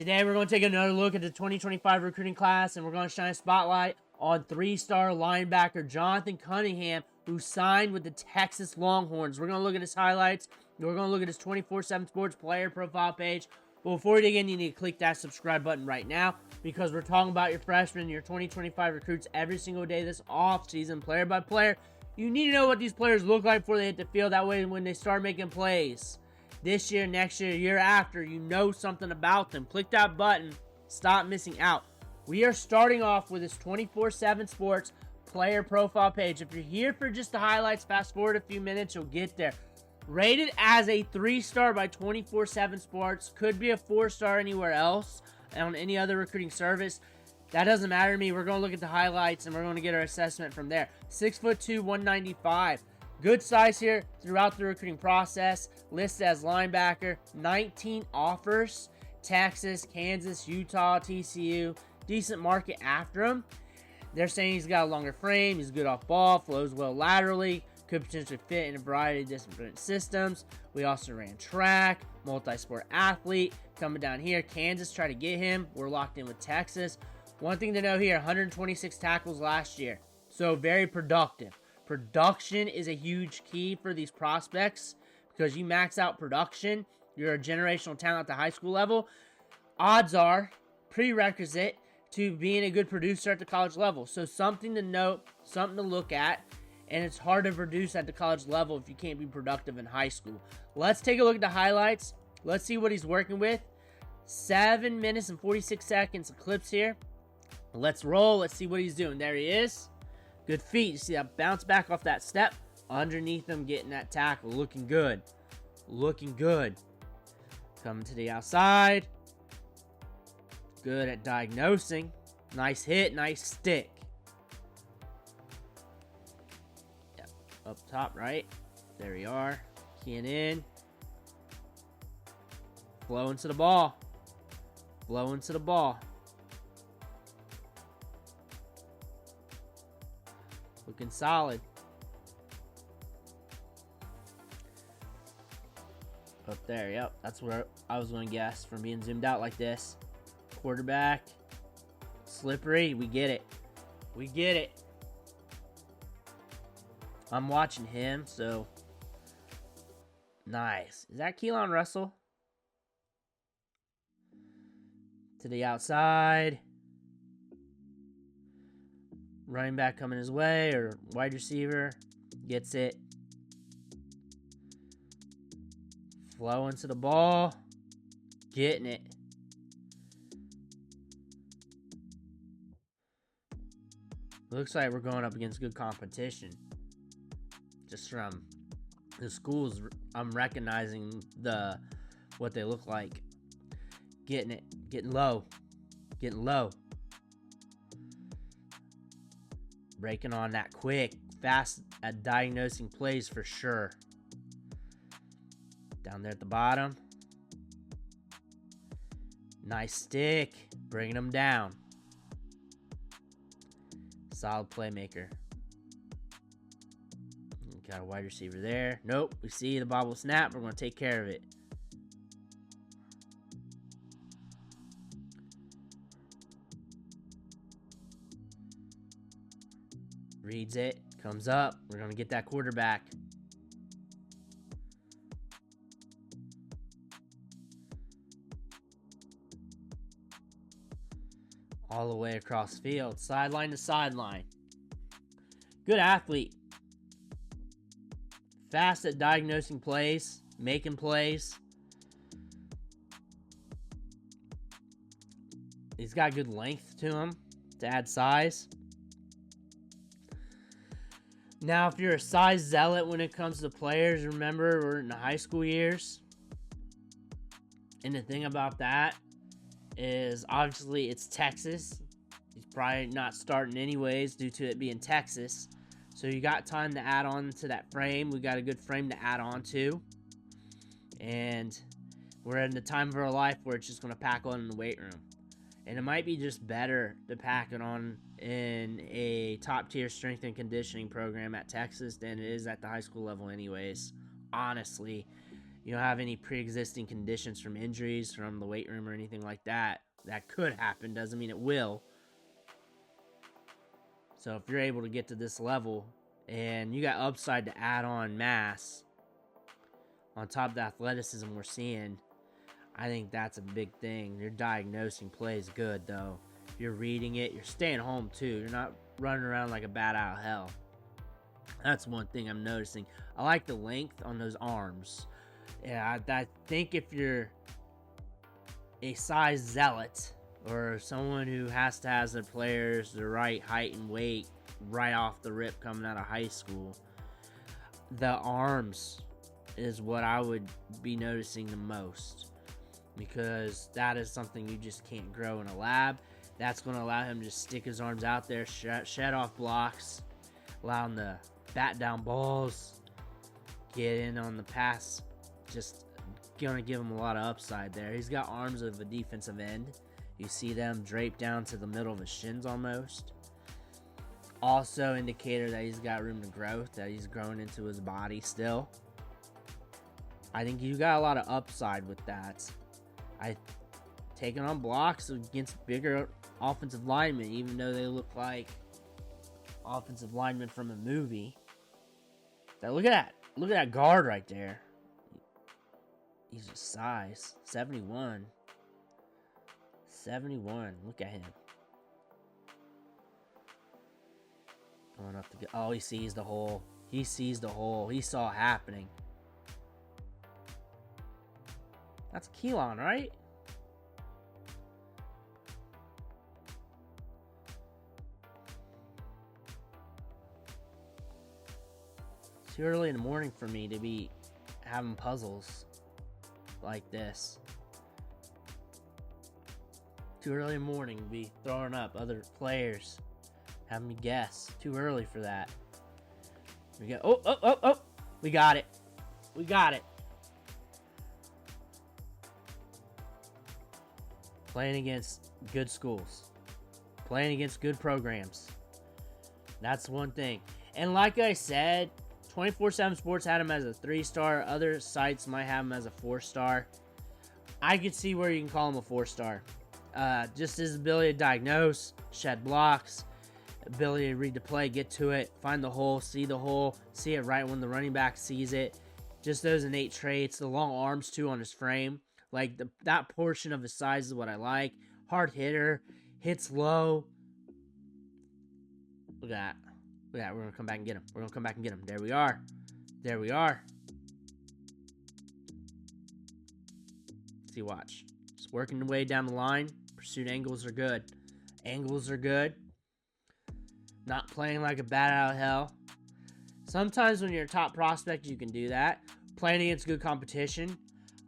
Today we're going to take another look at the 2025 recruiting class, and we're going to shine a spotlight on three-star linebacker Jonathan Cunningham, who signed with the Texas Longhorns. We're going to look at his highlights. We're going to look at his 24/7 Sports player profile page. But before we dig in, you need to click that subscribe button right now, because we're talking about your freshmen, your 2025 recruits every single day this offseason, player by player. You need to know what these players look like before they hit the field. That way, when they start making plays this year, next year, year after, you know something about them. Click that button. Stop missing out. We are starting off with this 24/7 Sports player profile page. If you're here for just the highlights, fast forward a few minutes, you'll get there. Rated as a 3-star by 24/7 Sports. Could be a 4-star anywhere else on any other recruiting service. That doesn't matter to me. We're going to look at the highlights, and we're going to get our assessment from there. 6'2", 195. Good size here throughout the recruiting process. Listed as linebacker. 19 offers. Texas, Kansas, Utah, TCU. Decent market after him. They're saying he's got a longer frame. He's good off ball. Flows well laterally. Could potentially fit in a variety of different systems. We also ran track. Multi-sport athlete. Coming down here. Kansas tried to get him. We're locked in with Texas. One thing to know here. 126 tackles last year. So very productive. Production is a huge key for these prospects, because you max out production, you're a generational talent at the high school level. Odds are prerequisite to being a good producer at the college level. So something to note, something to look at, and it's hard to produce at the college level if you can't be productive in high school. Let's take a look at the highlights. Let's see what he's working with. 7 minutes and 46 seconds of clips here. Let's roll. Let's see what he's doing. There he is. Good feet. You see that bounce back off that step? Underneath him, getting that tackle. Looking good. Looking good. Coming to the outside. Good at diagnosing. Nice hit. Nice stick. Yep. Up top right. There we are. Keying in. Flow into the ball. Flow into the ball. Looking solid. Up there, yep. That's where I was going to guess from being zoomed out like this. Quarterback. Slippery. We get it. We get it. I'm watching him, so. Nice. Is that Keelan Russell? To the outside. Running back coming his way, or wide receiver gets it. Flow into the ball. Getting it. Looks like we're going up against good competition. Just from the schools, I'm recognizing what they look like. Getting it. Getting low. Getting low. Breaking on that quick, fast at diagnosing plays for sure. Down there at the bottom. Nice stick. Bringing them down. Solid playmaker. Got a wide receiver there. Nope. We see the bobble snap. We're going to take care of it. Reads it, comes up. We're going to get that quarterback. All the way across the field, sideline to sideline. Good athlete. Fast at diagnosing plays, making plays. He's got good length to him to add size. Now, if you're a size zealot when it comes to players, remember, we're in the high school years. And the thing about that is, obviously, it's Texas. He's probably not starting anyways due to it being Texas. So you got time to add on to that frame. We got a good frame to add on to. And we're in the time of our life where it's just going to pack on in the weight room. And it might be just better to pack it on in a top-tier strength and conditioning program at Texas than it is at the high school level anyways. Honestly, you don't have any pre-existing conditions from injuries from the weight room or anything like that. That could happen, doesn't mean it will. So if you're able to get to this level and you got upside to add on mass on top of the athleticism we're seeing, I think that's a big thing. Your diagnosing plays good, though. If you're reading it, you're staying home, too. You're not running around like a bat out of hell. That's one thing I'm noticing. I like the length on those arms. Yeah, I think if you're a size zealot or someone who has to have their players the right height and weight right off the rip coming out of high school, the arms is what I would be noticing the most, because that is something you just can't grow in a lab. That's going to allow him to just stick his arms out there, shed off blocks, allow him to bat down balls, get in on the pass. Just going to give him a lot of upside there. He's got arms of a defensive end. You see them draped down to the middle of his shins almost. Also indicator that he's got room to grow, that he's growing into his body still. I think you got a lot of upside with that. Taking on blocks against bigger offensive linemen, even though they look like offensive linemen from a movie. Now look at that guard right there. He's just size 71. 71. Look at him. Going up the. Oh, he sees the hole. He sees the hole. He saw it happening. That's Keelan, right? It's too early in the morning for me to be having puzzles like this. Too early in the morning to be throwing up other players, having me guess. Too early for that. We go. Oh! We got it. We got it. Playing against good schools. Playing against good programs. That's one thing. And like I said, 24/7 Sports had him as a 3-star. Other sites might have him as a 4-star. I could see where you can call him a 4-star. Just his ability to diagnose, shed blocks, ability to read the play, get to it, find the hole, see it right when the running back sees it. Just those innate traits. The long arms, too, on his frame. Like, that portion of his size is what I like. Hard hitter. Hits low. Look at that. We're going to come back and get him. There we are. See, watch. Just working the way down the line. Pursuit angles are good. Not playing like a bat out of hell. Sometimes when you're a top prospect, you can do that. Playing against good competition.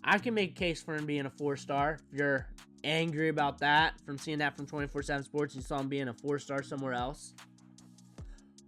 I can make a case for him being a 4-star. If you're angry about that, from seeing that from 24/7 Sports, you saw him being a 4-star somewhere else,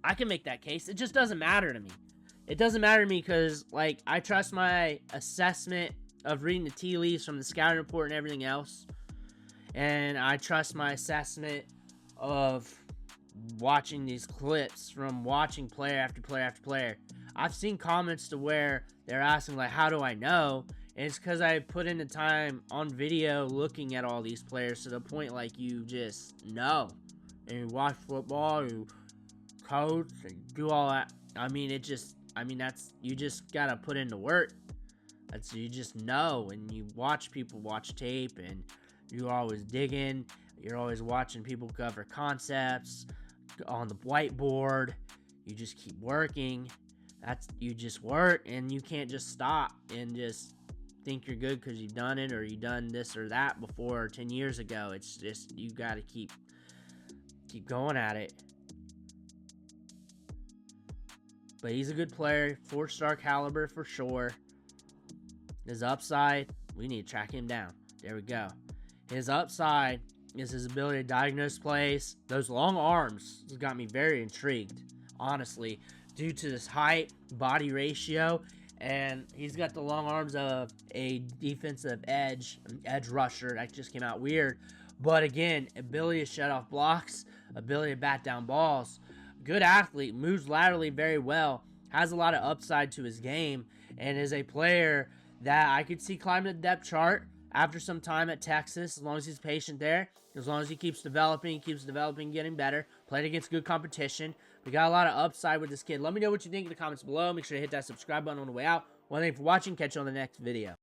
I can make that case. It just doesn't matter to me. It doesn't matter to me because, like, I trust my assessment of reading the tea leaves from the scouting report and everything else. And I trust my assessment of watching these clips from watching player after player after player. I've seen comments to where they're asking, like, how do I know? And it's because I put in the time on video looking at all these players to the point, like, you just know. And you watch football, you coach, and do all that. That's, you just got to put in the work. You just know, and you watch people watch tape, and you're always digging. You're always watching people cover concepts on the whiteboard. You just keep working. You just work, and you can't just stop and just think you're good because you've done it or you've done this or that before 10 years ago. It's just, you got to keep going at it. But he's a good player, 4-star caliber for sure. His upside, we need to track him down. There we go. His upside is his ability to diagnose plays. Those long arms has got me very intrigued, honestly, due to this height, body ratio, and he's got the long arms of a defensive edge rusher. That just came out weird. But again, ability to shut off blocks, ability to bat down balls. Good athlete, moves laterally very well, has a lot of upside to his game, and is a player that I could see climbing the depth chart after some time at Texas, as long as he's patient there, as long as he keeps developing, getting better, playing against good competition. We got a lot of upside with this kid. Let me know what you think in the comments below. Make sure to hit that subscribe button on the way out. Well, thank you for watching. Catch you on the next video.